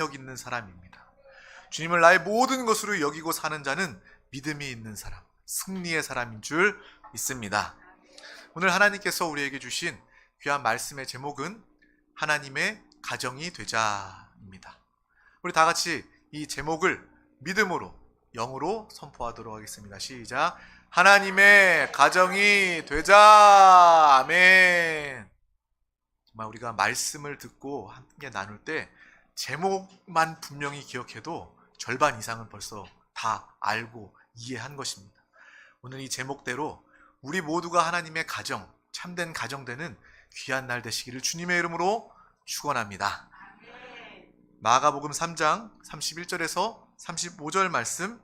능력 있는 사람입니다. 주님을 나의 모든 것으로 여기고 사는 자는 믿음이 있는 사람, 승리의 사람인 줄 믿습니다. 오늘 하나님께서 우리에게 주신 귀한 말씀의 제목은 하나님의 가정이 되자입니다. 우리 다 같이 이 제목을 믿음으로, 영으로 선포하도록 하겠습니다. 시작. 하나님의 가정이 되자. 아멘. 정말 우리가 말씀을 듣고 함께 나눌 때 제목만 분명히 기억해도 절반 이상은 벌써 다 알고 이해한 것입니다. 오늘 이 제목대로 우리 모두가 하나님의 가정, 참된 가정 되는 귀한 날 되시기를 주님의 이름으로 축원합니다. 마가복음 3장 31절에서 35절 말씀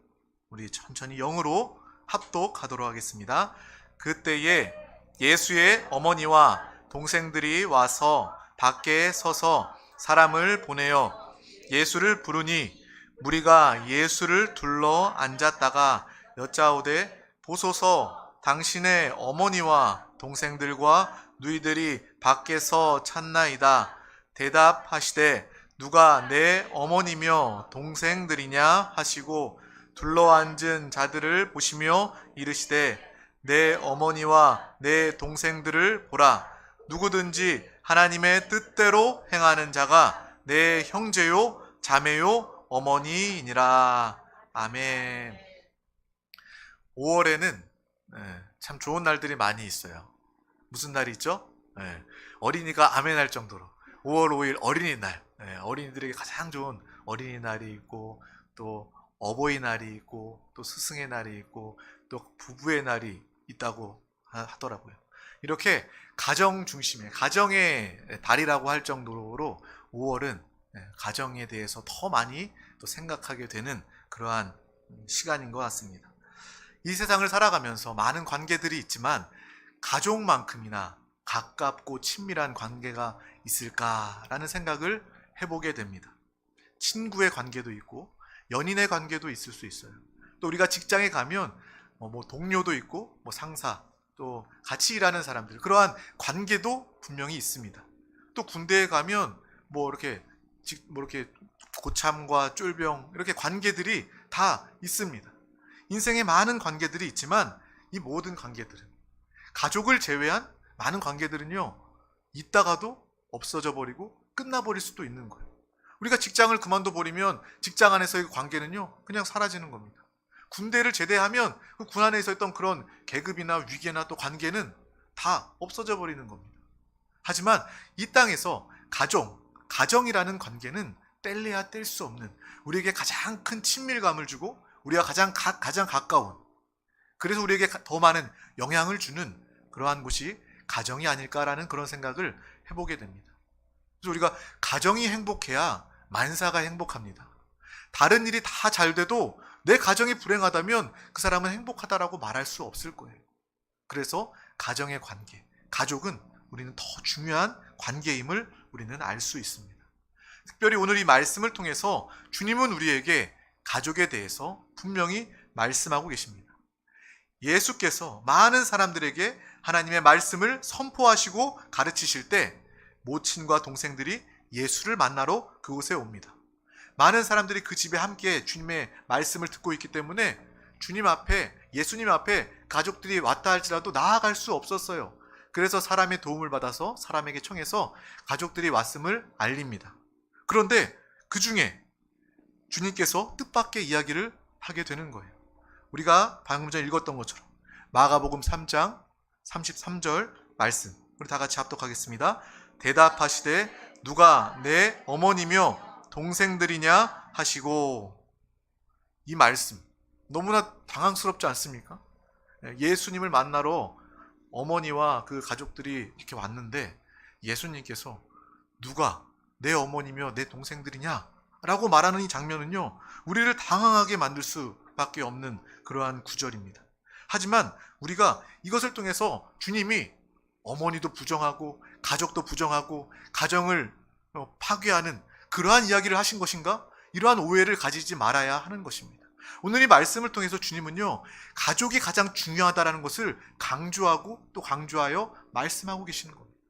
우리 천천히 영으로 합독하도록 하겠습니다. 그때에 예수의 어머니와 동생들이 와서 밖에 서서 사람을 보내어 예수를 부르니 무리가 예수를 둘러 앉았다가 여짜오되 보소서 당신의 어머니와 동생들과 누이들이 밖에서 찾나이다. 대답하시되 누가 내 어머니며 동생들이냐 하시고 둘러앉은 자들을 보시며 이르시되 내 어머니와 내 동생들을 보라. 누구든지 하나님의 뜻대로 행하는 자가 내 형제요 자매요 어머니이니라. 아멘. 5월에는 참 좋은 날들이 많이 있어요. 무슨 날이 있죠? 어린이가 아멘할 정도로 5월 5일 어린이날, 어린이들에게 가장 좋은 어린이날이 있고 또 어버이날이 있고 또 스승의 날이 있고 또 부부의 날이 있다고 하더라고요. 이렇게 가정 중심의 가정의 달이라고 할 정도로 5월은 가정에 대해서 더 많이 또 생각하게 되는 그러한 시간인 것 같습니다. 이 세상을 살아가면서 많은 관계들이 있지만 가족만큼이나 가깝고 친밀한 관계가 있을까라는 생각을 해보게 됩니다. 친구의 관계도 있고 연인의 관계도 있을 수 있어요. 또 우리가 직장에 가면 동료도 있고 상사 또 같이 일하는 사람들 그러한 관계도 분명히 있습니다. 또 군대에 가면 이렇게 고참과 쫄병 이렇게 관계들이 다 있습니다. 인생에 많은 관계들이 있지만 이 모든 관계들은 가족을 제외한 많은 관계들은요 있다가도 없어져 버리고 끝나버릴 수도 있는 거예요. 우리가 직장을 그만둬 버리면 직장 안에서의 관계는요 그냥 사라지는 겁니다. 군대를 제대하면 그 군 안에서 있던 그런 계급이나 위계나 또 관계는 다 없어져 버리는 겁니다. 하지만 이 땅에서 가정이라는 관계는 뗄래야 뗄 수 없는 우리에게 가장 큰 친밀감을 주고 우리가 가장 가까운 그래서 우리에게 더 많은 영향을 주는 그러한 곳이 가정이 아닐까라는 그런 생각을 해보게 됩니다. 그래서 우리가 가정이 행복해야 만사가 행복합니다. 다른 일이 다 잘 돼도 내 가정이 불행하다면 그 사람은 행복하다라고 말할 수 없을 거예요. 그래서 가정의 관계, 가족은 우리는 더 중요한 관계임을 우리는 알 수 있습니다. 특별히 오늘 이 말씀을 통해서 주님은 우리에게 가족에 대해서 분명히 말씀하고 계십니다. 예수께서 많은 사람들에게 하나님의 말씀을 선포하시고 가르치실 때 모친과 동생들이 예수를 만나러 그곳에 옵니다. 많은 사람들이 그 집에 함께 주님의 말씀을 듣고 있기 때문에 예수님 앞에 가족들이 왔다 할지라도 나아갈 수 없었어요. 그래서 사람의 도움을 받아서 사람에게 청해서 가족들이 왔음을 알립니다. 그런데 그 중에 주님께서 뜻밖의 이야기를 하게 되는 거예요. 우리가 방금 전에 읽었던 것처럼 마가복음 3장 33절 말씀 우리 다 같이 합독하겠습니다. 대답하시되 누가 내 어머니며 동생들이냐 하시고 이 말씀 너무나 당황스럽지 않습니까? 예수님을 만나러 어머니와 그 가족들이 이렇게 왔는데 예수님께서 누가 내 어머니며 내 동생들이냐 라고 말하는 이 장면은요 우리를 당황하게 만들 수밖에 없는 그러한 구절입니다. 하지만 우리가 이것을 통해서 주님이 어머니도 부정하고 가족도 부정하고 가정을 파괴하는 그러한 이야기를 하신 것인가? 이러한 오해를 가지지 말아야 하는 것입니다. 오늘 이 말씀을 통해서 주님은요 가족이 가장 중요하다는 것을 강조하고 또 강조하여 말씀하고 계시는 겁니다.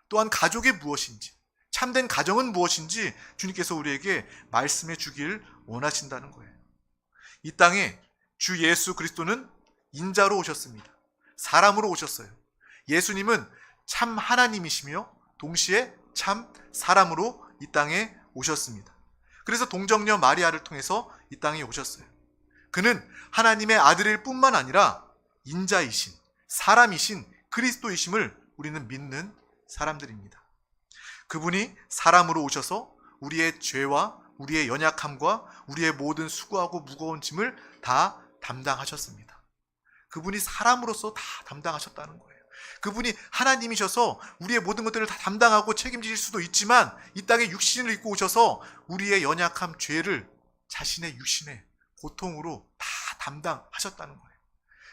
또한 가족이 무엇인지 참된 가정은 무엇인지 주님께서 우리에게 말씀해 주길 원하신다는 거예요. 이 땅에 주 예수 그리스도는 인자로 오셨습니다. 사람으로 오셨어요. 예수님은 참 하나님이시며 동시에 참 사람으로 이 땅에 오셨습니다. 그래서 동정녀 마리아를 통해서 이 땅에 오셨어요. 그는 하나님의 아들일 뿐만 아니라 인자이신, 사람이신 그리스도이심을 우리는 믿는 사람들입니다. 그분이 사람으로 오셔서 우리의 죄와 우리의 연약함과 우리의 모든 수고하고 무거운 짐을 다 담당하셨습니다. 그분이 사람으로서 다 담당하셨다는 거예요. 그분이 하나님이셔서 우리의 모든 것들을 다 담당하고 책임지실 수도 있지만 이 땅에 육신을 입고 오셔서 우리의 연약함, 죄를 자신의 육신의 고통으로 다 담당하셨다는 거예요.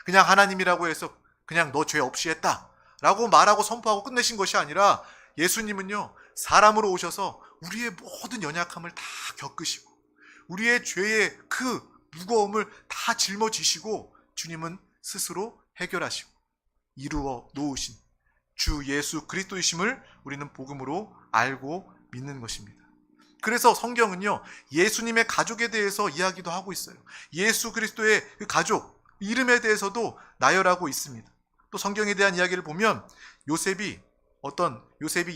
그냥 하나님이라고 해서 그냥 너 죄 없이 했다 라고 말하고 선포하고 끝내신 것이 아니라 예수님은요, 사람으로 오셔서 우리의 모든 연약함을 다 겪으시고 우리의 죄의 그 무거움을 다 짊어지시고 주님은 스스로 해결하시고 이루어 놓으신 주 예수 그리스도이심을 우리는 복음으로 알고 믿는 것입니다. 그래서 성경은요, 예수님의 가족에 대해서 이야기도 하고 있어요. 예수 그리스도의 그 가족 이름에 대해서도 나열하고 있습니다. 또 성경에 대한 이야기를 보면 요셉이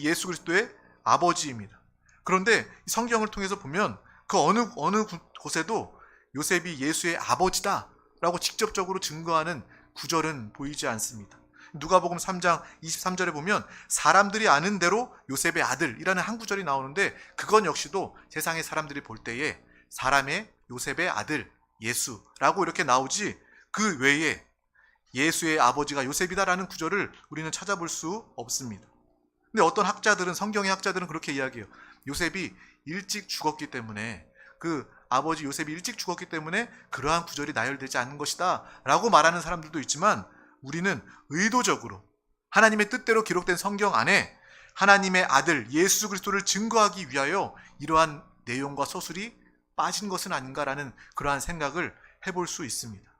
예수 그리스도의 아버지입니다. 그런데 성경을 통해서 보면 그 어느 곳에도 요셉이 예수의 아버지다라고 직접적으로 증거하는 구절은 보이지 않습니다. 누가복음 3장 23절에 보면 사람들이 아는 대로 요셉의 아들이라는 한 구절이 나오는데 그건 역시도 세상의 사람들이 볼 때에 사람의 요셉의 아들 예수라고 이렇게 나오지 그 외에 예수의 아버지가 요셉이다라는 구절을 우리는 찾아볼 수 없습니다. 근데 어떤 학자들은, 성경의 학자들은 그렇게 이야기해요. 요셉이 일찍 죽었기 때문에 그 아버지 요셉이 일찍 죽었기 때문에 그러한 구절이 나열되지 않는 것이다 라고 말하는 사람들도 있지만 우리는 의도적으로 하나님의 뜻대로 기록된 성경 안에 하나님의 아들 예수 그리스도를 증거하기 위하여 이러한 내용과 서술이 빠진 것은 아닌가라는 그러한 생각을 해볼 수 있습니다.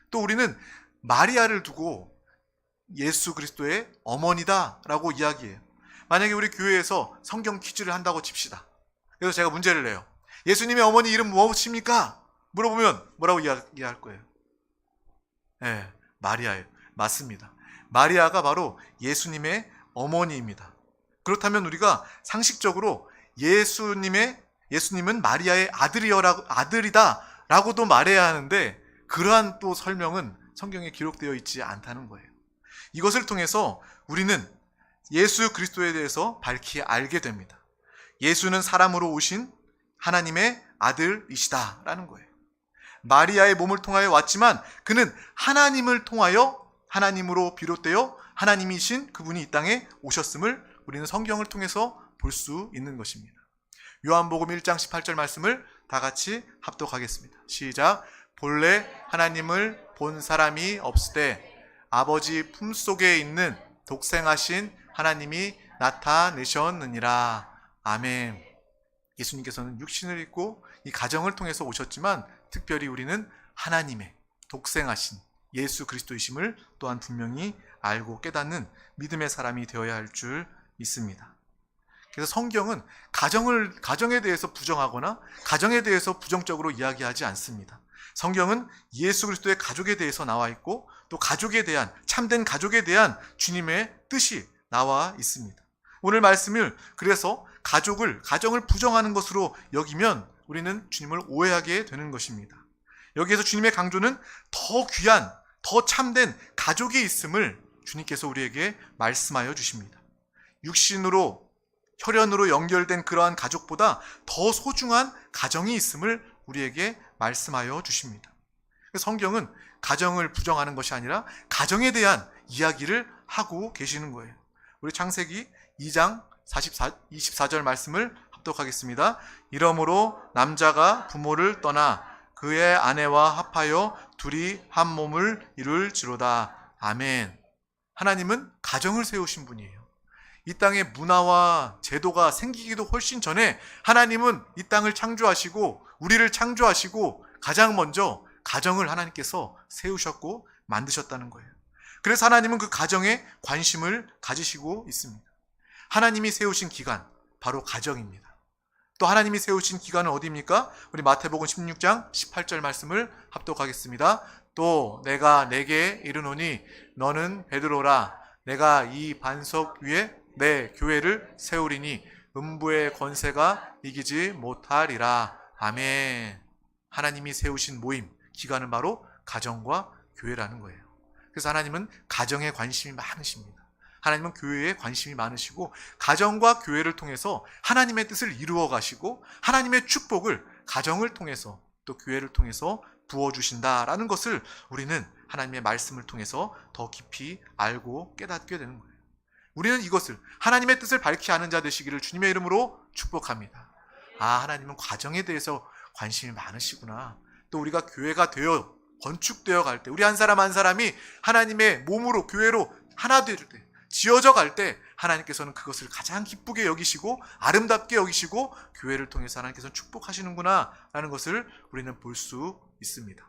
또 우리는 마리아를 두고 예수 그리스도의 어머니다라고 이야기해요. 만약에 우리 교회에서 성경 퀴즈를 한다고 칩시다. 그래서 제가 문제를 내요. 예수님의 어머니 이름 무엇입니까? 물어보면 뭐라고 이야기할 거예요? 네, 마리아예요. 맞습니다. 마리아가 바로 예수님의 어머니입니다. 그렇다면 우리가 상식적으로 예수님은 마리아의 아들이다라고도 말해야 하는데 그러한 또 설명은 성경에 기록되어 있지 않다는 거예요. 이것을 통해서 우리는 예수 그리스도에 대해서 밝히 알게 됩니다. 예수는 사람으로 오신 하나님의 아들이시다라는 거예요. 마리아의 몸을 통하여 왔지만 그는 하나님을 통하여 하나님으로 비롯되어 하나님이신 그분이 이 땅에 오셨음을 우리는 성경을 통해서 볼 수 있는 것입니다. 요한복음 1장 18절 말씀을 다 같이 합독하겠습니다. 시작. 본래 하나님을 본 사람이 없으되 아버지 품속에 있는 독생하신 하나님이 나타내셨느니라. 아멘. 예수님께서는 육신을 입고 이 가정을 통해서 오셨지만 특별히 우리는 하나님의 독생하신 예수 그리스도이심을 또한 분명히 알고 깨닫는 믿음의 사람이 되어야 할 줄 믿습니다. 그래서 성경은 가정에 대해서 부정하거나 가정에 대해서 부정적으로 이야기하지 않습니다. 성경은 예수 그리스도의 가족에 대해서 나와 있고 또 가족에 대한, 참된 가족에 대한 주님의 뜻이 나와 있습니다. 오늘 말씀을 그래서 가정을 부정하는 것으로 여기면 우리는 주님을 오해하게 되는 것입니다. 여기에서 주님의 강조는 더 귀한, 더 참된 가족이 있음을 주님께서 우리에게 말씀하여 주십니다. 육신으로, 혈연으로 연결된 그러한 가족보다 더 소중한 가정이 있음을 우리에게 말씀하여 주십니다. 성경은 가정을 부정하는 것이 아니라 가정에 대한 이야기를 하고 계시는 거예요. 우리 창세기 2장 24절 말씀을 합독하겠습니다. 이러므로 남자가 부모를 떠나 그의 아내와 합하여 둘이 한 몸을 이룰지로다. 아멘. 하나님은 가정을 세우신 분이에요. 이 땅에 문화와 제도가 생기기도 훨씬 전에 하나님은 이 땅을 창조하시고 우리를 창조하시고 가장 먼저 가정을 하나님께서 세우셨고 만드셨다는 거예요. 그래서 하나님은 그 가정에 관심을 가지시고 있습니다. 하나님이 세우신 기간, 바로 가정입니다. 또 하나님이 세우신 기관은 어디입니까? 우리 마태복음 16장 18절 말씀을 합독하겠습니다. 또 내가 내게 이르노니 너는 베드로라. 내가 이 반석 위에 내 교회를 세우리니 음부의 권세가 이기지 못하리라. 아멘. 하나님이 세우신 모임, 기관은 바로 가정과 교회라는 거예요. 그래서 하나님은 가정에 관심이 많으십니다. 하나님은 교회에 관심이 많으시고 가정과 교회를 통해서 하나님의 뜻을 이루어 가시고 하나님의 축복을 가정을 통해서 또 교회를 통해서 부어주신다라는 것을 우리는 하나님의 말씀을 통해서 더 깊이 알고 깨닫게 되는 거예요. 우리는 이것을 하나님의 뜻을 밝히 아는 자 되시기를 주님의 이름으로 축복합니다. 하나님은 가정에 대해서 관심이 많으시구나. 또 우리가 교회가 되어 건축되어 갈 때 우리 한 사람 한 사람이 하나님의 몸으로 교회로 하나 될 때 지어져 갈 때 하나님께서는 그것을 가장 기쁘게 여기시고 아름답게 여기시고 교회를 통해서 하나님께서는 축복하시는구나 라는 것을 우리는 볼 수 있습니다.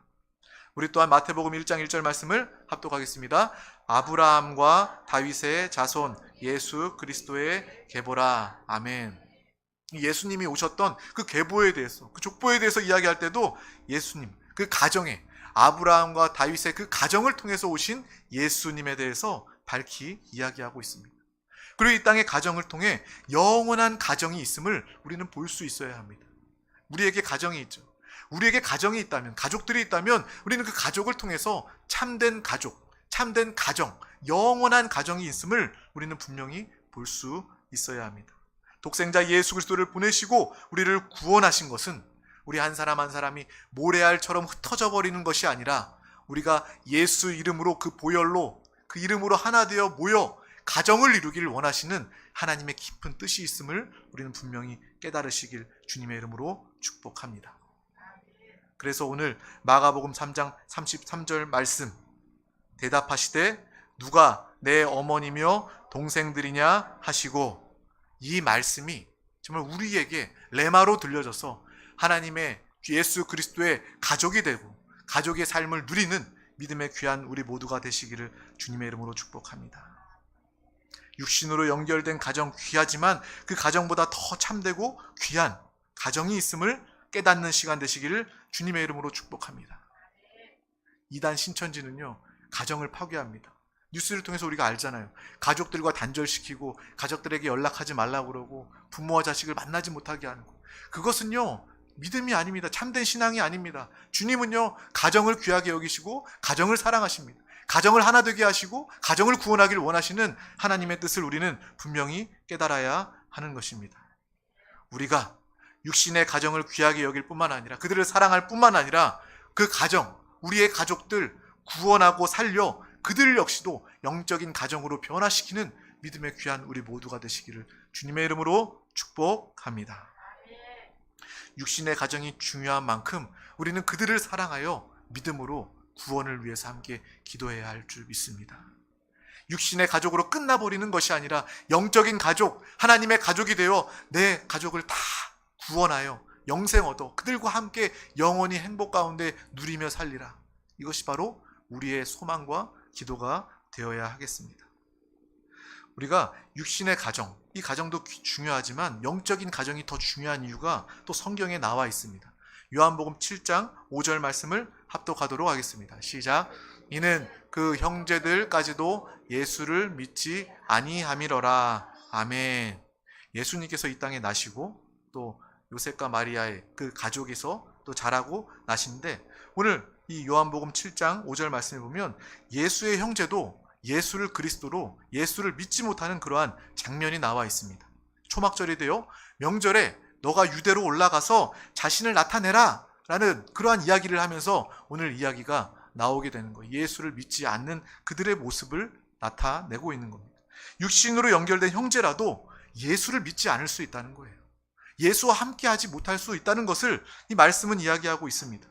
우리 또한 마태복음 1장 1절 말씀을 합독하겠습니다. 아브라함과 다윗의 자손 예수 그리스도의 계보라. 아멘. 예수님이 오셨던 그 계보에 대해서, 그 족보에 대해서 이야기할 때도 예수님, 그 가정에 아브라함과 다윗의 그 가정을 통해서 오신 예수님에 대해서 밝히 이야기하고 있습니다. 그리고 이 땅의 가정을 통해 영원한 가정이 있음을 우리는 볼 수 있어야 합니다. 우리에게 가정이 있죠. 우리에게 가정이 있다면, 가족들이 있다면 우리는 그 가족을 통해서 참된 가족, 참된 가정, 영원한 가정이 있음을 우리는 분명히 볼 수 있어야 합니다. 독생자 예수 그리스도를 보내시고 우리를 구원하신 것은 우리 한 사람 한 사람이 모래알처럼 흩어져 버리는 것이 아니라 우리가 예수 이름으로 그 보혈로 그 이름으로 하나 되어 모여 가정을 이루기를 원하시는 하나님의 깊은 뜻이 있음을 우리는 분명히 깨달으시길 주님의 이름으로 축복합니다. 그래서 오늘 마가복음 3장 33절 말씀 대답하시되 누가 내 어머니며 동생들이냐 하시고 이 말씀이 정말 우리에게 레마로 들려져서 하나님의 예수 그리스도의 가족이 되고 가족의 삶을 누리는 믿음의 귀한 우리 모두가 되시기를 주님의 이름으로 축복합니다. 육신으로 연결된 가정 귀하지만 그 가정보다 더 참되고 귀한 가정이 있음을 깨닫는 시간 되시기를 주님의 이름으로 축복합니다. 이단 신천지는요, 가정을 파괴합니다. 뉴스를 통해서 우리가 알잖아요. 가족들과 단절시키고 가족들에게 연락하지 말라고 그러고 부모와 자식을 만나지 못하게 하는 거. 그것은요, 믿음이 아닙니다. 참된 신앙이 아닙니다. 주님은요, 가정을 귀하게 여기시고 가정을 사랑하십니다. 가정을 하나 되게 하시고 가정을 구원하기를 원하시는 하나님의 뜻을 우리는 분명히 깨달아야 하는 것입니다. 우리가 육신의 가정을 귀하게 여길 뿐만 아니라 그들을 사랑할 뿐만 아니라 그 가정, 우리의 가족들 구원하고 살려 그들 역시도 영적인 가정으로 변화시키는 믿음의 귀한 우리 모두가 되시기를 주님의 이름으로 축복합니다. 육신의 가정이 중요한 만큼 우리는 그들을 사랑하여 믿음으로 구원을 위해서 함께 기도해야 할 줄 믿습니다. 육신의 가족으로 끝나버리는 것이 아니라 영적인 가족, 하나님의 가족이 되어 내 가족을 다 구원하여 영생 얻어 그들과 함께 영원히 행복 가운데 누리며 살리라. 이것이 바로 우리의 소망과 기도가 되어야 하겠습니다. 우리가 육신의 가정, 이 가정도 중요하지만 영적인 가정이 더 중요한 이유가 또 성경에 나와 있습니다. 요한복음 7장 5절 말씀을 합독하도록 하겠습니다. 시작. 이는 그 형제들까지도 예수를 믿지 아니함이러라. 아멘. 예수님께서 이 땅에 나시고 또 요셉과 마리아의 그 가족에서 또 자라고 나신데 오늘 이 요한복음 7장 5절 말씀에 보면 예수의 형제도 예수를 그리스도로 예수를 믿지 못하는 그러한 장면이 나와 있습니다. 초막절이 되어 명절에 너가 유대로 올라가서 자신을 나타내라 라는 그러한 이야기를 하면서 오늘 이야기가 나오게 되는 거예요. 예수를 믿지 않는 그들의 모습을 나타내고 있는 겁니다. 육신으로 연결된 형제라도 예수를 믿지 않을 수 있다는 거예요. 예수와 함께하지 못할 수 있다는 것을 이 말씀은 이야기하고 있습니다.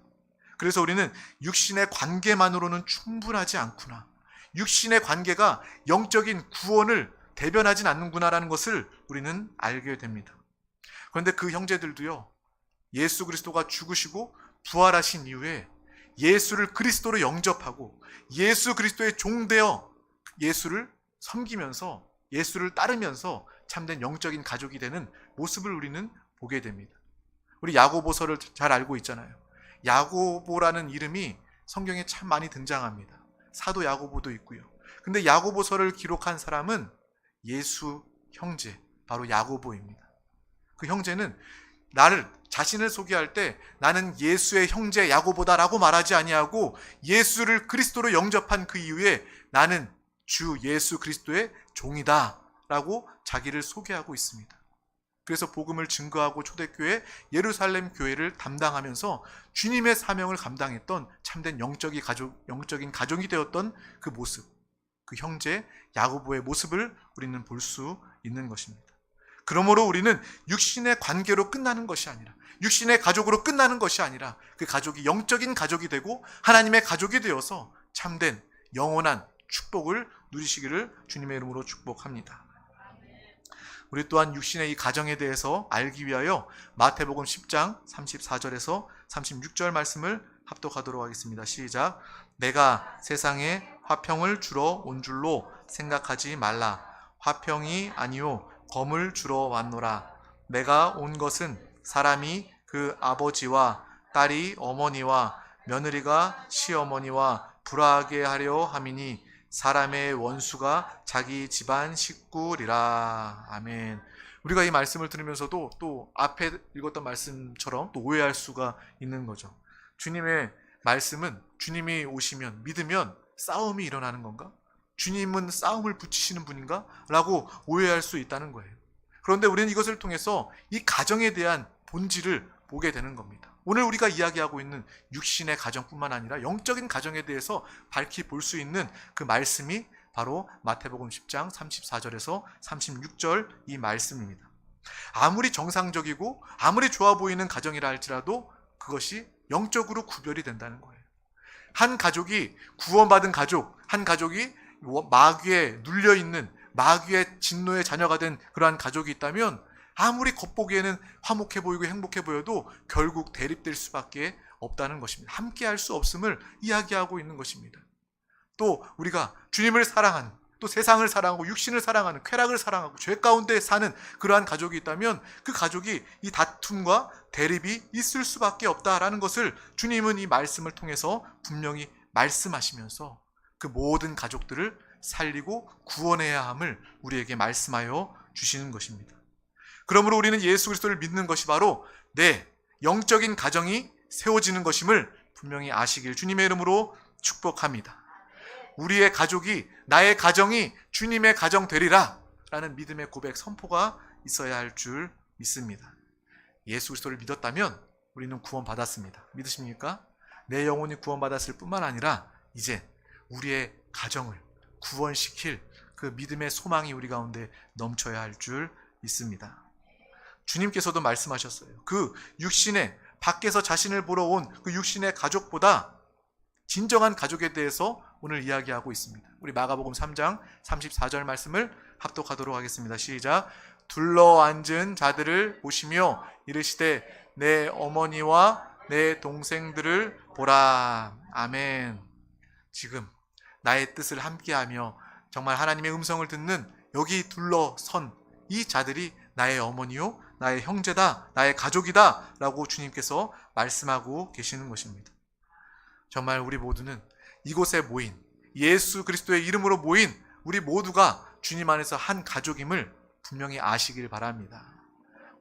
그래서 우리는 육신의 관계만으로는 충분하지 않구나. 육신의 관계가 영적인 구원을 대변하진 않는구나라는 것을 우리는 알게 됩니다. 그런데 그 형제들도요, 예수 그리스도가 죽으시고 부활하신 이후에 예수를 그리스도로 영접하고 예수 그리스도의 종되어 예수를 섬기면서 예수를 따르면서 참된 영적인 가족이 되는 모습을 우리는 보게 됩니다. 우리 야고보서를 잘 알고 있잖아요. 야고보라는 이름이 성경에 참 많이 등장합니다. 사도 야고보도 있고요. 근데 야고보서를 기록한 사람은 예수 형제, 바로 야고보입니다. 그 형제는 자신을 소개할 때 나는 예수의 형제 야고보다라고 말하지 아니하고 예수를 그리스도로 영접한 그 이후에 나는 주 예수 그리스도의 종이다 라고 자기를 소개하고 있습니다. 그래서 복음을 증거하고 초대교회 예루살렘 교회를 담당하면서 주님의 사명을 감당했던 참된 영적인 가족이 되었던 그 모습, 그 형제 야고보의 모습을 우리는 볼 수 있는 것입니다. 그러므로 우리는 육신의 관계로 끝나는 것이 아니라, 육신의 가족으로 끝나는 것이 아니라 그 가족이 영적인 가족이 되고 하나님의 가족이 되어서 참된 영원한 축복을 누리시기를 주님의 이름으로 축복합니다. 우리 또한 육신의 이 가정에 대해서 알기 위하여 마태복음 10장 34절에서 36절 말씀을 합독하도록 하겠습니다. 시작. 내가 세상에 화평을 주러 온 줄로 생각하지 말라. 화평이 아니요 검을 주러 왔노라. 내가 온 것은 사람이 그 아버지와 딸이 어머니와 며느리가 시어머니와 불화하게 하려 함이니 사람의 원수가 자기 집안 식구리라. 아멘. 우리가 이 말씀을 들으면서도 또 앞에 읽었던 말씀처럼 또 오해할 수가 있는 거죠. 주님의 말씀은 주님이 오시면, 믿으면 싸움이 일어나는 건가? 주님은 싸움을 붙이시는 분인가? 라고 오해할 수 있다는 거예요. 그런데 우리는 이것을 통해서 이 가정에 대한 본질을 보게 되는 겁니다. 오늘 우리가 이야기하고 있는 육신의 가정뿐만 아니라 영적인 가정에 대해서 밝히 볼 수 있는 그 말씀이 바로 마태복음 10장 34절에서 36절 이 말씀입니다. 아무리 정상적이고 아무리 좋아 보이는 가정이라 할지라도 그것이 영적으로 구별이 된다는 거예요. 한 가족이 구원받은 가족, 한 가족이 마귀에 눌려있는, 마귀의 진노의 자녀가 된 그러한 가족이 있다면 아무리 겉보기에는 화목해 보이고 행복해 보여도 결국 대립될 수밖에 없다는 것입니다. 함께 할 수 없음을 이야기하고 있는 것입니다. 또 우리가 주님을 사랑하는, 또 세상을 사랑하고 육신을 사랑하는, 쾌락을 사랑하고 죄 가운데 사는 그러한 가족이 있다면 그 가족이 이 다툼과 대립이 있을 수밖에 없다라는 것을 주님은 이 말씀을 통해서 분명히 말씀하시면서 그 모든 가족들을 살리고 구원해야 함을 우리에게 말씀하여 주시는 것입니다. 그러므로 우리는 예수 그리스도를 믿는 것이 바로 내 영적인 가정이 세워지는 것임을 분명히 아시길 주님의 이름으로 축복합니다. 우리의 가족이, 나의 가정이 주님의 가정 되리라 라는 믿음의 고백, 선포가 있어야 할 줄 믿습니다. 예수 그리스도를 믿었다면 우리는 구원받았습니다. 믿으십니까? 내 영혼이 구원받았을 뿐만 아니라 이제 우리의 가정을 구원시킬 그 믿음의 소망이 우리 가운데 넘쳐야 할 줄 믿습니다. 주님께서도 말씀하셨어요. 그 육신의, 밖에서 자신을 보러 온 그 육신의 가족보다 진정한 가족에 대해서 오늘 이야기하고 있습니다. 우리 마가복음 3장 34절 말씀을 합독하도록 하겠습니다. 시작. 둘러앉은 자들을 보시며 이르시되 내 어머니와 내 동생들을 보라. 아멘. 지금 나의 뜻을 함께하며 정말 하나님의 음성을 듣는 여기 둘러선 이 자들이 나의 어머니요, 나의 형제다, 나의 가족이다 라고 주님께서 말씀하고 계시는 것입니다. 정말 우리 모두는 이곳에 모인, 예수 그리스도의 이름으로 모인 우리 모두가 주님 안에서 한 가족임을 분명히 아시길 바랍니다.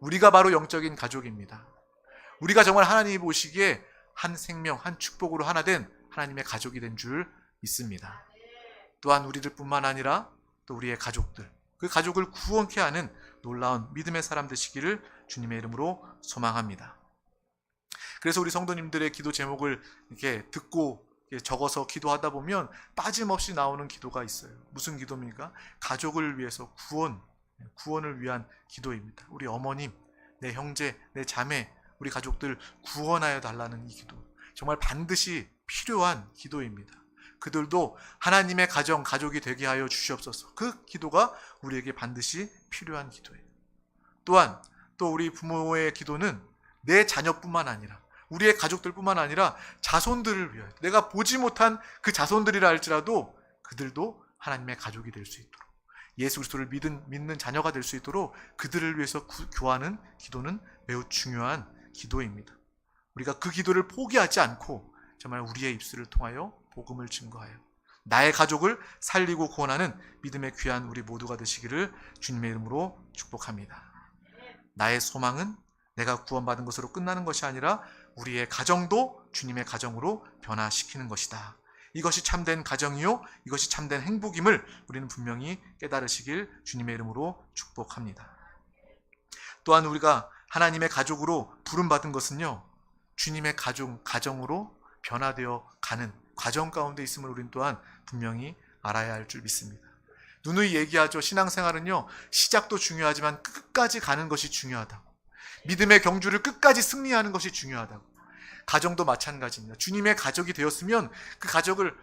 우리가 바로 영적인 가족입니다. 우리가 정말 하나님이 보시기에 한 생명, 한 축복으로 하나 된 하나님의 가족이 된 줄 믿습니다. 또한 우리들 뿐만 아니라 또 우리의 가족들, 그 가족을 구원케 하는 놀라운 믿음의 사람 되시기를 주님의 이름으로 소망합니다. 그래서 우리 성도님들의 기도 제목을 이렇게 듣고 적어서 기도하다 보면 빠짐없이 나오는 기도가 있어요. 무슨 기도입니까? 가족을 위해서 구원을 위한 기도입니다. 우리 어머님, 내 형제, 내 자매, 우리 가족들 구원하여 달라는 이 기도. 정말 반드시 필요한 기도입니다. 그들도 하나님의 가족이 되게 하여 주시옵소서. 그 기도가 우리에게 반드시 필요한 기도예요. 또한 또 우리 부모의 기도는 내 자녀뿐만 아니라 우리의 가족들뿐만 아니라 자손들을 위하여, 내가 보지 못한 그 자손들이라 할지라도 그들도 하나님의 가족이 될 수 있도록, 예수 그리스도를 믿는 자녀가 될 수 있도록 그들을 위해서 교하는 기도는 매우 중요한 기도입니다. 우리가 그 기도를 포기하지 않고 정말 우리의 입술을 통하여 복음을 증거하여 나의 가족을 살리고 구원하는 믿음의 귀한 우리 모두가 되시기를 주님의 이름으로 축복합니다. 나의 소망은 내가 구원받은 것으로 끝나는 것이 아니라 우리의 가정도 주님의 가정으로 변화시키는 것이다. 이것이 참된 가정이요, 이것이 참된 행복임을 우리는 분명히 깨달으시길 주님의 이름으로 축복합니다. 또한 우리가 하나님의 가족으로 부름받은 것은요, 주님의 가정으로 변화되어 가는 과정 가운데 있음을 우리는 또한 분명히 알아야 할 줄 믿습니다. 누누이 얘기하죠. 신앙생활은요, 시작도 중요하지만 끝까지 가는 것이 중요하다고. 믿음의 경주를 끝까지 승리하는 것이 중요하다고. 가정도 마찬가지입니다. 주님의 가족이 되었으면 그 가족을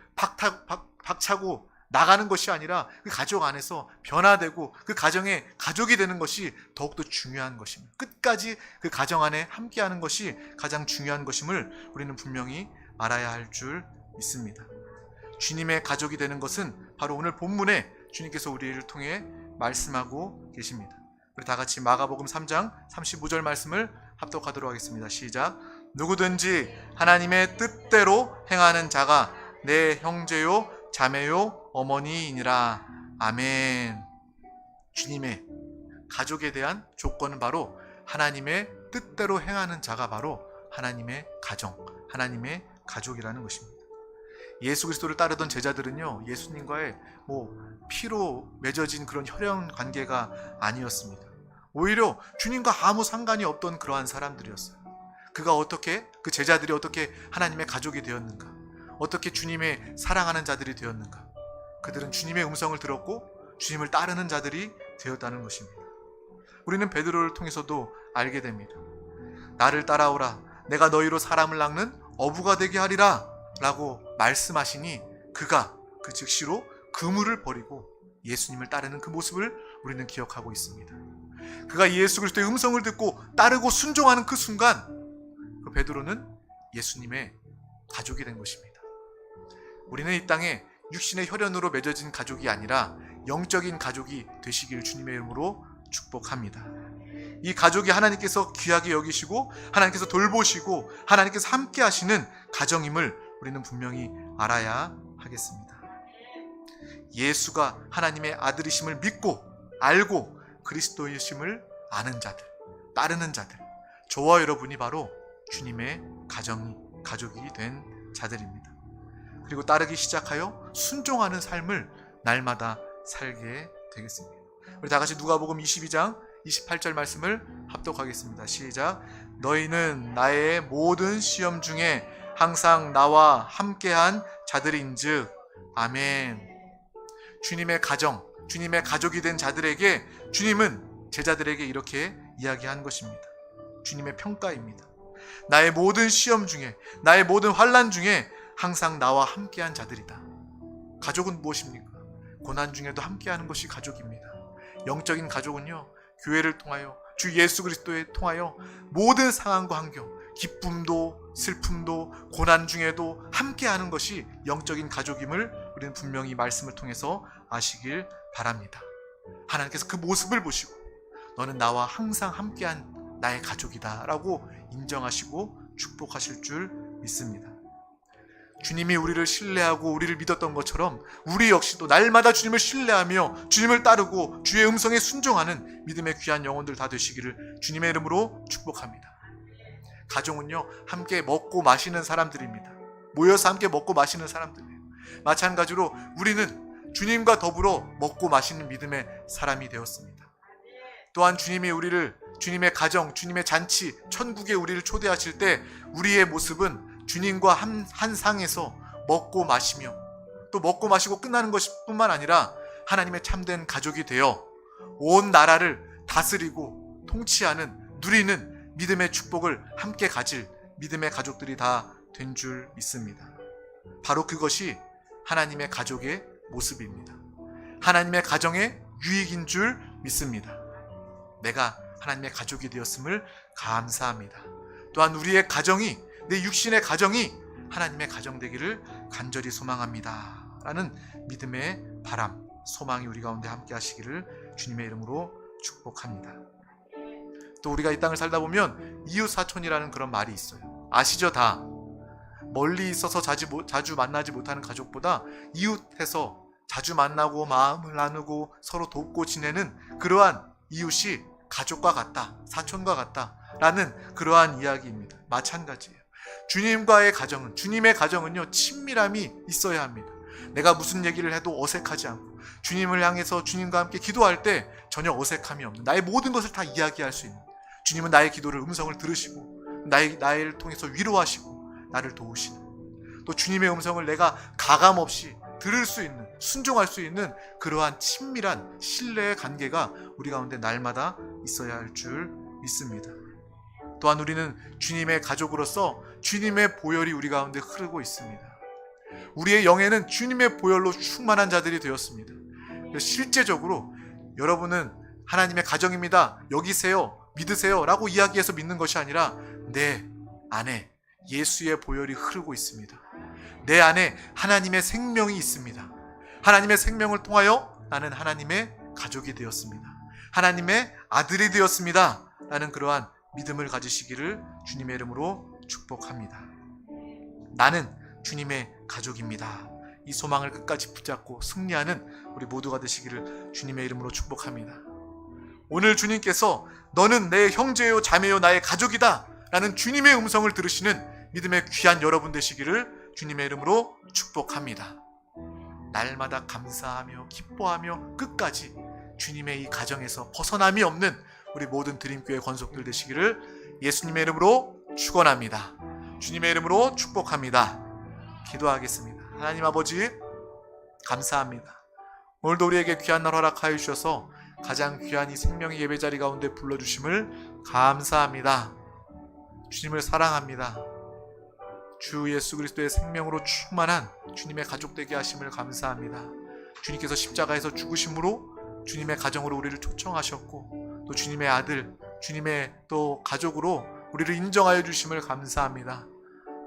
박차고 나가는 것이 아니라 그 가족 안에서 변화되고 그 가정의 가족이 되는 것이 더욱더 중요한 것입니다. 끝까지 그 가정 안에 함께하는 것이 가장 중요한 것임을 우리는 분명히 알아야 할 줄 믿습니다. 주님의 가족이 되는 것은 바로 오늘 본문에 주님께서 우리를 통해 말씀하고 계십니다. 우리 다 같이 마가복음 3장 35절 말씀을 합독하도록 하겠습니다. 시작. 누구든지 하나님의 뜻대로 행하는 자가 내 형제요 자매요 어머니이니라. 아멘. 주님의 가족에 대한 조건은 바로 하나님의 뜻대로 행하는 자가 바로 하나님의 가정, 하나님의 가족이라는 것입니다. 예수 그리스도를 따르던 제자들은요, 예수님과의 피로 맺어진 그런 혈연 관계가 아니었습니다. 오히려 주님과 아무 상관이 없던 그러한 사람들이었어요. 그 제자들이 어떻게 하나님의 가족이 되었는가? 어떻게 주님의 사랑하는 자들이 되었는가? 그들은 주님의 음성을 들었고 주님을 따르는 자들이 되었다는 것입니다. 우리는 베드로를 통해서도 알게 됩니다. 나를 따라오라. 내가 너희로 사람을 낚는 어부가 되게 하리라 라고 말씀하시니 그가 그 즉시로 그물을 버리고 예수님을 따르는 그 모습을 우리는 기억하고 있습니다. 그가 예수 그리스도의 음성을 듣고 따르고 순종하는 그 순간 그 베드로는 예수님의 가족이 된 것입니다. 우리는 이 땅에 육신의 혈연으로 맺어진 가족이 아니라 영적인 가족이 되시길 주님의 이름으로 축복합니다. 이 가족이 하나님께서 귀하게 여기시고 하나님께서 돌보시고 하나님께서 함께 하시는 가정임을 우리는 분명히 알아야 하겠습니다. 예수가 하나님의 아들이심을 믿고 알고 그리스도이심을 아는 자들, 따르는 자들, 저와 여러분이 바로 주님의 가족이 된 자들입니다. 그리고 따르기 시작하여 순종하는 삶을 날마다 살게 되겠습니다. 우리 다 같이 누가복음 22장 28절 말씀을 합독하겠습니다. 시작. 너희는 나의 모든 시험 중에 항상 나와 함께한 자들인즉. 아멘. 주님의 가정, 주님의 가족이 된 자들에게 주님은 제자들에게 이렇게 이야기한 것입니다. 주님의 평가입니다. 나의 모든 시험 중에, 나의 모든 환난 중에 항상 나와 함께한 자들이다. 가족은 무엇입니까? 고난 중에도 함께하는 것이 가족입니다. 영적인 가족은요, 교회를 통하여 주 예수 그리스도에 통하여 모든 상황과 환경, 기쁨도 슬픔도 고난 중에도 함께하는 것이 영적인 가족임을 우리는 분명히 말씀을 통해서 아시길 바랍니다. 하나님께서 그 모습을 보시고 너는 나와 항상 함께한 나의 가족이다 라고 인정하시고 축복하실 줄 믿습니다. 주님이 우리를 신뢰하고 우리를 믿었던 것처럼 우리 역시도 날마다 주님을 신뢰하며 주님을 따르고 주의 음성에 순종하는 믿음의 귀한 영혼들 다 되시기를 주님의 이름으로 축복합니다. 가정은요, 함께 먹고 마시는 사람들입니다. 모여서 함께 먹고 마시는 사람들이에요. 마찬가지로 우리는 주님과 더불어 먹고 마시는 믿음의 사람이 되었습니다. 또한 주님이 우리를 주님의 가정, 주님의 잔치, 천국에 우리를 초대하실 때 우리의 모습은 주님과 한 상에서 먹고 마시며 또 먹고 마시고 끝나는 것뿐만 아니라 하나님의 참된 가족이 되어 온 나라를 다스리고 통치하는, 누리는 믿음의 축복을 함께 가질 믿음의 가족들이 다 된 줄 믿습니다. 바로 그것이 하나님의 가족의 모습입니다. 하나님의 가정의 유익인 줄 믿습니다. 내가 하나님의 가족이 되었음을 감사합니다. 또한 우리의 가정이, 내 육신의 가정이 하나님의 가정 되기를 간절히 소망합니다 라는 믿음의 바람, 소망이 우리 가운데 함께 하시기를 주님의 이름으로 축복합니다. 또 우리가 이 땅을 살다 보면 이웃사촌이라는 그런 말이 있어요. 아시죠? 다 멀리 있어서 자주 만나지 못하는 가족보다 이웃에서 자주 만나고 마음을 나누고 서로 돕고 지내는 그러한 이웃이 가족과 같다, 사촌과 같다 라는 그러한 이야기입니다. 마찬가지예요. 주님과의 가정은, 주님의 가정은요, 친밀함이 있어야 합니다. 내가 무슨 얘기를 해도 어색하지 않고 주님을 향해서 주님과 함께 기도할 때 전혀 어색함이 없는, 나의 모든 것을 다 이야기할 수 있는, 주님은 나의 기도를, 음성을 들으시고 나를 통해서 위로하시고 나를 도우시는, 또 주님의 음성을 내가 가감없이 들을 수 있는, 순종할 수 있는 그러한 친밀한 신뢰의 관계가 우리 가운데 날마다 있어야 할 줄 믿습니다. 또한 우리는 주님의 가족으로서 주님의 보혈이 우리 가운데 흐르고 있습니다. 우리의 영에는 주님의 보혈로 충만한 자들이 되었습니다. 실제적으로 여러분은 하나님의 가정입니다, 여기세요, 믿으세요 라고 이야기해서 믿는 것이 아니라 내 안에 예수의 보혈이 흐르고 있습니다. 내 안에 하나님의 생명이 있습니다. 하나님의 생명을 통하여 나는 하나님의 가족이 되었습니다. 하나님의 아들이 되었습니다 라는 그러한 믿음을 가지시기를 주님의 이름으로 축복합니다. 나는 주님의 가족입니다. 이 소망을 끝까지 붙잡고 승리하는 우리 모두가 되시기를 주님의 이름으로 축복합니다. 오늘 주님께서 너는 내 형제요 자매요 나의 가족이다 라는 주님의 음성을 들으시는 믿음의 귀한 여러분 되시기를 주님의 이름으로 축복합니다. 날마다 감사하며 기뻐하며 끝까지 주님의 이 가정에서 벗어남이 없는 우리 모든 드림교회 권속들 되시기를 예수님의 이름으로 축원합니다. 주님의 이름으로 축복합니다. 기도하겠습니다. 하나님 아버지, 감사합니다. 오늘도 우리에게 귀한 날 허락하여 주셔서 가장 귀한 이 생명의 예배자리 가운데 불러주심을 감사합니다. 주님을 사랑합니다. 주 예수 그리스도의 생명으로 충만한 주님의 가족 되게 하심을 감사합니다. 주님께서 십자가에서 죽으심으로 주님의 가정으로 우리를 초청하셨고 또 주님의 아들, 주님의 또 가족으로 우리를 인정하여 주심을 감사합니다.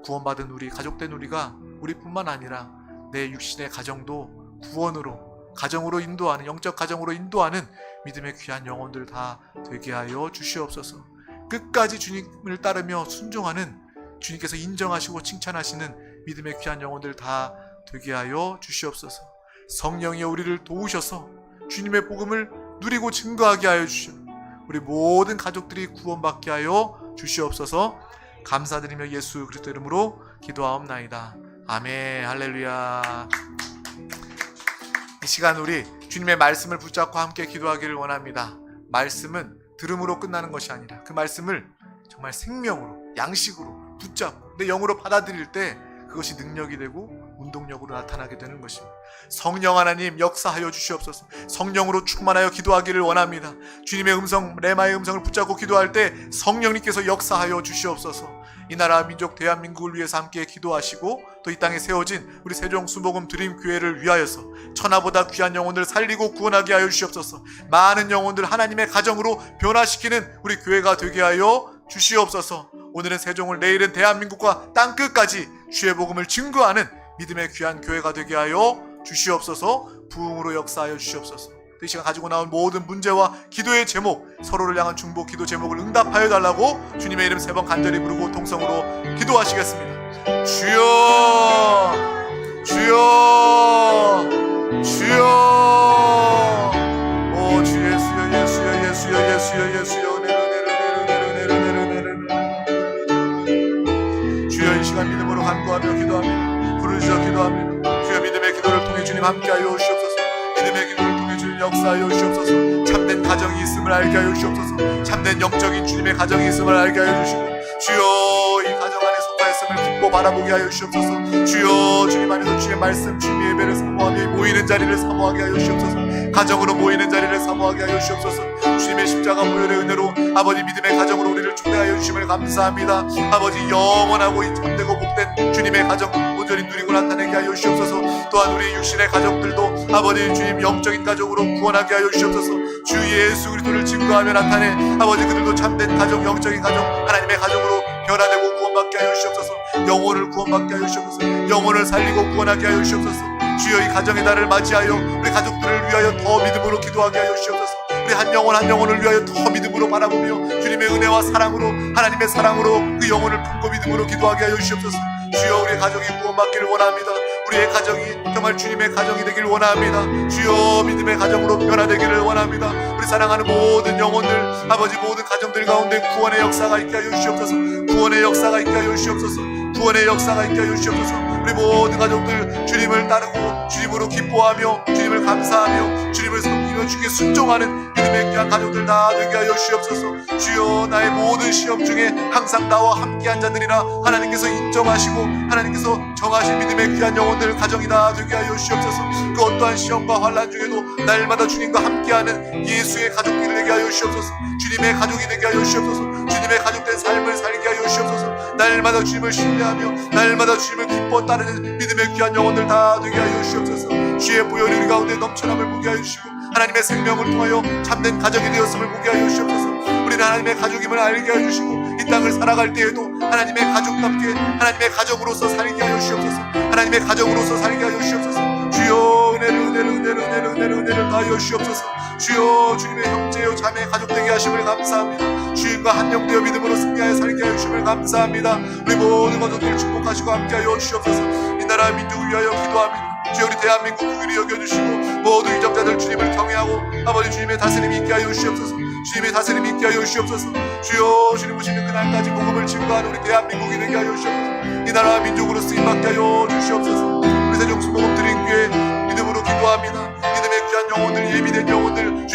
구원받은 우리, 가족된 우리가 우리뿐만 아니라 내 육신의 가정도 구원으로, 가정으로 인도하는, 영적 가정으로 인도하는 믿음의 귀한 영혼들 다 되게 하여 주시옵소서. 끝까지 주님을 따르며 순종하는, 주님께서 인정하시고 칭찬하시는 믿음의 귀한 영혼들 다 되게 하여 주시옵소서. 성령이 우리를 도우셔서 주님의 복음을 누리고 증거하게 하여 주시옵소서. 우리 모든 가족들이 구원받게 하여 주시옵소서. 감사드리며 예수 그리스도 이름으로 기도하옵나이다. 아멘. 할렐루야. 이 시간 우리 주님의 말씀을 붙잡고 함께 기도하기를 원합니다. 말씀은 들음으로 끝나는 것이 아니라 그 말씀을 정말 생명으로, 양식으로 붙잡고 내 영으로 받아들일 때 그것이 능력이 되고 운동력으로 나타나게 되는 것입니다. 성령 하나님 역사하여 주시옵소서. 성령으로 충만하여 기도하기를 원합니다. 주님의 음성, 레마의 음성을 붙잡고 기도할 때 성령님께서 역사하여 주시옵소서. 이 나라 민족 대한민국을 위해서 함께 기도하시고 또 이 땅에 세워진 우리 세종 수복음 드림교회를 위하여서 천하보다 귀한 영혼들 살리고 구원하게 하여 주시옵소서. 많은 영혼들 하나님의 가정으로 변화시키는 우리 교회가 되게 하여 주시옵소서. 오늘은 세종을, 내일은 대한민국과 땅끝까지 주의 복음을 증거하는 믿음의 귀한 교회가 되게 하여 주시옵소서. 부흥으로 역사하여 주시옵소서. 이 시간 가지고 나온 모든 문제와 기도의 제목, 서로를 향한 중보 기도 제목을 응답하여 달라고 주님의 이름 3번 간절히 부르고 통성으로 기도하시겠습니다. 주여, 주여, 주여. 오 주 예수여, 예수여, 예수여, 예수여, 예수여. 주여, 이 시간 믿음으로 간구하며 기도합니다. 부르짖어 기도합니다. 주여, 믿음의 기도를 통해 주님 함께하여 주시옵소서. 믿음의 기도를 통해 주님 역사하여 주시옵소서. 참된 가정이 있음을 알게 하여 주시옵소서. 참된 영적인 주님의 가정이 있음을 알게 하여 주시고, 주여, 이 가정 안에 속하였음을 기뻐 바라보게 하여 주시옵소서. 주여, 주님 안에서 주의 말씀, 주님의 예배를 사모하며 모이는 자리를 사모하게 하여 주시옵소서. 가정으로 모이는 자리를 사모하게 하여 주시옵소서. 주님의 십자가 보혈의 은혜로 아버지 믿음의 가정으로 우리를 초대하여 주심을 감사합니다. 아버지 영원하고 참되고 복된 주님의 가정 온전히 누리고 나타내게 하여 주시옵소서. 또한 우리 육신의 가족들도 아버지 주님 영적인 가족으로 구원하게 하여 주시옵소서. 주 예수 그리스도를 증거하며 나타내 아버지 그들도 참된 가족, 영적인 가족, 하나님의 가족으로 변화되고 구원받게 하여 주시옵소서. 영혼을 구원받게 하여 주시옵소서. 영혼을 살리고 구원하게 하여 주시옵소서. 주여 이 가정의 날을 맞이하여 우리 가족들을 위하여 더 믿음으로 기도하게 하여 주시옵소서. 우리 한 영혼 한 영혼을 위하여 더 믿음으로 바라보며 주님의 은혜와 사랑으로, 하나님의 사랑으로 그 영혼을 품고 믿음으로 기도하게 하여 주시옵소서. 주여 우리의 가정이 구원받기를 원합니다. 우리의 가정이 정말 주님의 가정이 되길 원합니다. 주여 믿음의 가정으로 변화되기를 원합니다. 우리 사랑하는 모든 영혼들, 아버지 모든 가정들 가운데 구원의 역사가 있게 하여 주시옵소서. 구원의 역사가 있게 하여 주시옵소서. 구원의 역사가 있게 하여 주시옵소서. 우리 모든 가족들 주님을 따르고 주님으로 기뻐하며 주님을 감사하며 주님을 섬기며 주께 순종하는 믿음의 귀한 가족들 다 되게 하여 주시옵소서. 주여 나의 모든 시험 중에 항상 나와 함께한 자들이라 하나님께서 인정하시고 하나님께서 정하신 믿음의 귀한 영혼들 가정이 다 되게 하여 주시옵소서. 그 어떠한 시험과 환난 중에도 날마다 주님과 함께하는 예수의 가족들이 되게 하여 주시옵소서. 주님의 가족이 되게 하여 주시옵소서. 주님의 가족된 삶을 살게 하여 주시옵소서. 날마다 주님을 신뢰하며 날마다 주님을 기뻐 따르는 믿음의 귀한 영혼들 다 되게 하여 주시옵소서. 주의 보혈이 우리 가운데 넘쳐남을 보게 하여 주시고 하나님의 생명을 통하여 참된 가족이 되었음을 보게 하여 주시옵소서. 우리는 하나님의 가족임을 알게 하여 주시고 이 땅을 살아갈 때에도 하나님의 가족답게 하나님의 가족으로서 살게 하여 주시옵소서. 하나님의 가족으로서 살게 하여 주시옵소서. 주여 은혜를 다하여 주시옵소서. 주여 주님의 형제요 자매 가족 되게 하심을 감사합니다. 주님과 한영되어 믿음으로 승리하여 살게 하여 주심을 감사합니다. 우리 모든 가족들 축복하시고 함께하여 주시옵소서. 이 나라 민족을 위하여 기도합니다. 주여 우리 대한민국 국위를 여겨주시고 모두 이적자들 주님을 경외하고 아버지 주님의 다스림이 있게 하여 주시옵소서. 주님의 다스림이 있게 하여 주시옵소서. 주여 주님 오시는 그날까지 복음을 증거하는 우리 대한민국이 되게 하여 주시옵소서. 이 나라 민족으로 쓰임받게 하여 주시옵소서. 우리 세종수복음 드린 교회 믿음으로 기도합니다. 믿음의 귀한 영혼들, 예비된 영혼들 주의